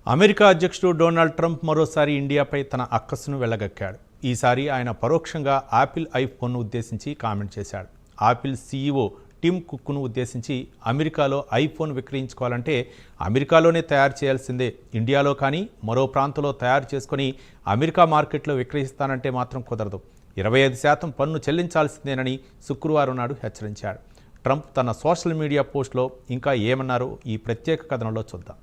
America అధ్యక్షుడు Donald Trump మరోసారి ఇండియాపై తన అక్కసును వెళ్లగక్కాడు. ఈసారి ఆయన పరోక్షంగా యాపిల్ ఐఫోన్ను ఉద్దేశించి కామెంట్ చేశాడు. యాపిల్ సీఈఓ టిమ్ కుక్ను ఉద్దేశించి అమెరికాలో ఐఫోన్ విక్రయించుకోవాలంటే అమెరికాలోనే తయారు చేయాల్సిందే, ఇండియాలో కానీ మరో ప్రాంతంలో తయారు చేసుకొని అమెరికా మార్కెట్లో విక్రయిస్తానంటే మాత్రం కుదరదు, 25% పన్ను చెల్లించాల్సిందేనని శుక్రవారం నాడు హెచ్చరించాడు. ట్రంప్ తన సోషల్ మీడియా పోస్టులో ఇంకా ఏమన్నారో ఈ ప్రత్యేక కథనంలో చూద్దాం.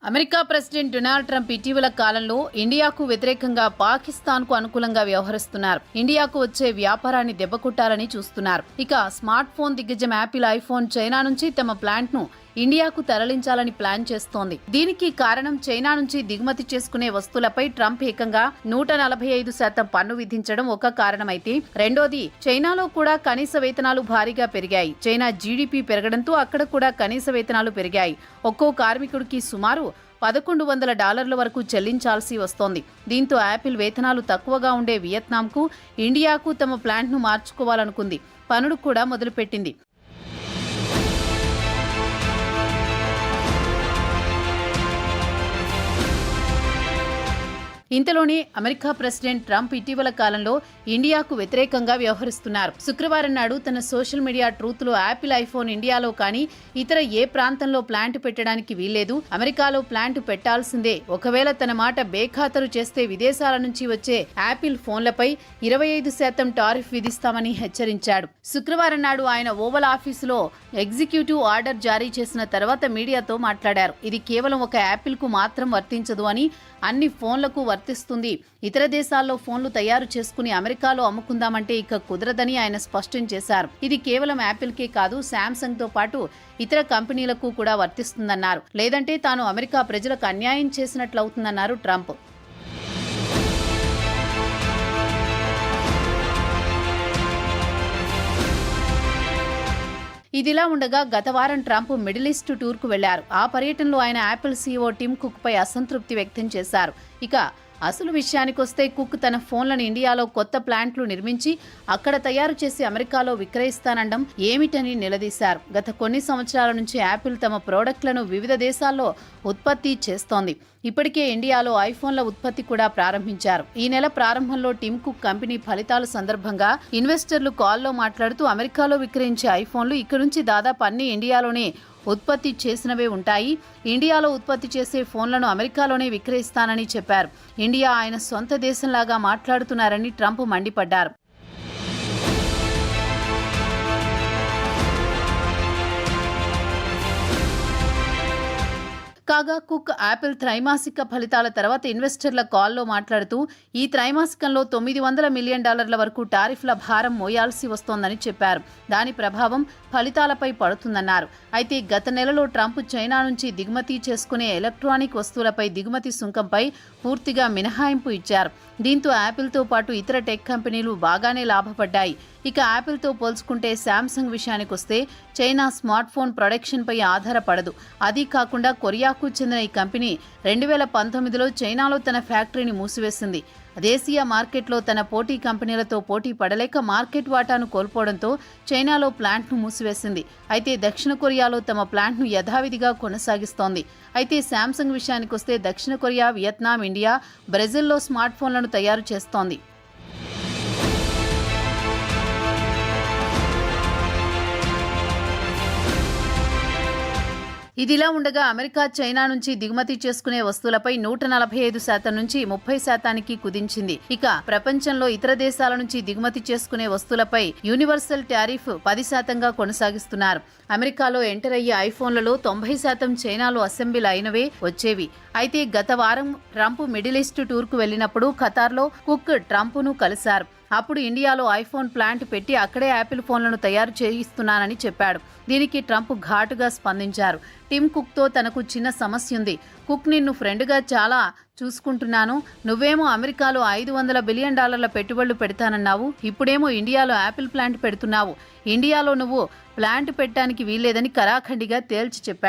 అమెరికా ప్రెసిడెంట్ డొనాల్డ్ ట్రంప్ ఇటీవల కాలంలో ఇండియాకు వ్యతిరేకంగా పాకిస్తాన్కు అనుకూలంగా వ్యవహరిస్తున్నారు. ఇండియాకు వచ్చే వ్యాపారాన్ని దెబ్బకొట్టాలని చూస్తున్నారు. ఇక స్మార్ట్ ఫోన్ దిగ్గజం యాపిల్ ఐఫోన్ చైనా నుంచి తమ ప్లాంట్ ను ఇండియాకు తరలించాలని ప్లాన్ చేస్తోంది. దీనికి కారణం చైనా నుంచి దిగుమతి చేసుకునే వస్తువులపై ట్రంప్ ఏకంగా 145% పన్ను విధించడం ఒక కారణమైతే, రెండోది చైనాలో కూడా కనీస వేతనాలు భారీగా పెరిగాయి. చైనా జీడీపీ పెరగడంతో అక్కడ కూడా కనీస వేతనాలు పెరిగాయి. ఒక్కో కార్మికుడికి సుమారు $1,100 వరకు చెల్లించాల్సి వస్తోంది. దీంతో యాపిల్ వేతనాలు తక్కువగా ఉండే వియత్నాంకు, ఇండియాకు తమ ప్లాంట్ను మార్చుకోవాలనుకుంది. పనులు కూడా మొదలుపెట్టింది. ఇంతలోనే అమెరికా ప్రెసిడెంట్ ట్రంప్ ఇటీవల కాలంలో ఇండియాకు వ్యతిరేకంగా వ్యవహరిస్తున్నారు. శుక్రవారం నాడు తన సోషల్ మీడియా ట్రూత్లో యాపిల్ ఐఫోన్ ఇండియాలో కానీ ఇతర ఏ ప్రాంతంలో ప్లాంట్ పెట్టడానికి వీల్లేదు, అమెరికాలో ప్లాంట్ పెట్టాల్సిందే, ఒకవేళ తన మాట బేఖాతరు చేస్తే విదేశాల నుంచి వచ్చే యాపిల్ ఫోన్లపై 25% టారిఫ్ విధిస్తామని హెచ్చరించాడు. శుక్రవారం నాడు ఆయన ఓవల్ ఆఫీసులో ఎగ్జిక్యూటివ్ ఆర్డర్ జారీ చేసిన తర్వాత మీడియాతో మాట్లాడారు. ఇది కేవలం ఒక యాపిల్ కు మాత్రం వర్తించదు అని, అన్ని ఫోన్లకు వర్తిస్తుంది. ఇతర దేశాల్లో ఫోన్లు తయారు చేసుకుని అమెరికాలో అమ్ముకుందామంటే ఇక కుదరదని ఆయన స్పష్టం చేశారు. ఇది కేవలం యాపిల్కే కాదు, శాంసంగ్ తో పాటు ఇతర కంపెనీలకు కూడా వర్తిస్తుందన్నారు. లేదంటే తాను అమెరికా ప్రజలకు అన్యాయం చేసినట్లవుతుందన్నారు ట్రంప్. ఇదిలా ఉండగా గత వారం ట్రంప్ మిడిల్ ఈస్ట్ టూర్కు వెళ్లారు. ఆ పర్యటనలో ఆయన యాపిల్ సీఈఓ టిమ్ కుక్ పై అసంతృప్తి వ్యక్తం చేశారు. ఇక అసలు విషయానికొస్తే కుక్ తన ఫోన్లను ఇండియాలో కొత్త ప్లాంట్లు నిర్మించి అక్కడ తయారు చేసి అమెరికాలో విక్రయిస్తానడం ఏమిటని నిలదీశారు. గత కొన్ని సంవత్సరాల నుంచి యాపిల్ తమ ప్రోడక్ట్లను వివిధ దేశాల్లో ఉత్పత్తి చేస్తోంది. ఇప్పటికే ఇండియాలో ఐఫోన్ల ఉత్పత్తి కూడా ప్రారంభించారు. ఈ నెల ప్రారంభంలో టిమ్ కుక్ కంపెనీ ఫలితాల సందర్భంగా ఇన్వెస్టర్లు కాల్లో మాట్లాడుతూ అమెరికాలో విక్రయించే ఐఫోన్లు ఇక్కడి నుంచి దాదాపు అన్ని ఇండియాలోనే ఉత్పత్తి చేసినవే ఉంటాయి, ఇండియాలో ఉత్పత్తి చేసే ఫోన్లను అమెరికాలోనే విక్రయిస్తానని చెప్పారు. ఇండియా ఆయన సొంత దేశంలాగా మాట్లాడుతున్నారని ట్రంప్ మండిపడ్డారు. కాగా కుక్ యాపిల్ త్రైమాసిక ఫలితాల తర్వాత ఇన్వెస్టర్ల కాల్లో మాట్లాడుతూ ఈ త్రైమాసికంలో $900 మిలియన్ వరకు టారిఫ్ల భారం మోయాల్సి వస్తోందని చెప్పారు. దాని ప్రభావం ఫలితాలపై పడుతుందన్నారు. అయితే గత నెలలో ట్రంప్ చైనా నుంచి దిగుమతి చేసుకునే ఎలక్ట్రానిక్ వస్తువులపై దిగుమతి సుంకంపై పూర్తిగా మినహాయింపు ఇచ్చారు. దీంతో యాపిల్తో పాటు ఇతర టెక్ కంపెనీలు బాగానే లాభపడ్డాయి. ఇక యాపిల్తో పోల్చుకుంటే శాంసంగ్ విషయానికొస్తే చైనా స్మార్ట్ ఫోన్ ప్రొడక్షన్పై ఆధారపడదు. అదీ కాకుండా కొరియాకు చెందిన ఈ కంపెనీ 2019లో చైనాలో తన ఫ్యాక్టరీని మూసివేసింది. దేశీయ మార్కెట్లో తన పోటీ కంపెనీలతో పోటీ పడలేక మార్కెట్ వాటాను కోల్పోవడంతో చైనాలో ప్లాంట్ను మూసివేసింది. అయితే దక్షిణ కొరియాలో తమ ప్లాంట్ను యథావిధిగా కొనసాగిస్తోంది. అయితే శాంసంగ్ విషయానికొస్తే దక్షిణ కొరియా, వియత్నాం, ఇండియా, బ్రెజిల్లో స్మార్ట్ ఫోన్లను తయారు చేస్తోంది. ఇదిలా ఉండగా అమెరికా చైనా నుంచి దిగుమతి చేసుకునే వస్తువులపై 145% నుంచి 30% కుదించింది. ఇక ప్రపంచంలో ఇతర దేశాల నుంచి దిగుమతి చేసుకునే వస్తువులపై యూనివర్సల్ టారిఫ్ 10%గా కొనసాగిస్తున్నారు. అమెరికాలో ఎంటర్ అయ్యే ఐఫోన్లలో 90% చైనాలో అసెంబ్లీ అయినవే వచ్చేవి. అయితే గత వారం ట్రంప్ మిడిల్ ఈస్ట్ టూర్కు వెళ్లినప్పుడు ఖతార్లో కుక్ ట్రంప్ను కలిశారు. అప్పుడు ఇండియాలో ఐఫోన్ ప్లాంట్ పెట్టి అక్కడే యాపిల్ ఫోన్లను తయారు చేయిస్తున్నానని చెప్పాడు. దీనికి ట్రంప్ ఘాటుగా స్పందించారు. టిమ్ కుక్తో తనకు చిన్న సమస్య ఉంది. కుక్, నిన్ను ఫ్రెండ్గా చాలా చూసుకుంటున్నాను. నువ్వేమో అమెరికాలో $500 బిలియన్ పెట్టుబడులు పెడతానన్నావు. ఇప్పుడేమో ఇండియాలో యాపిల్ ప్లాంట్ పెడుతున్నావు. ఇండియాలో నువ్వు ప్లాంట్ పెట్టడానికి వీల్లేదని కరాఖండిగా తేల్చి చెప్పాడు.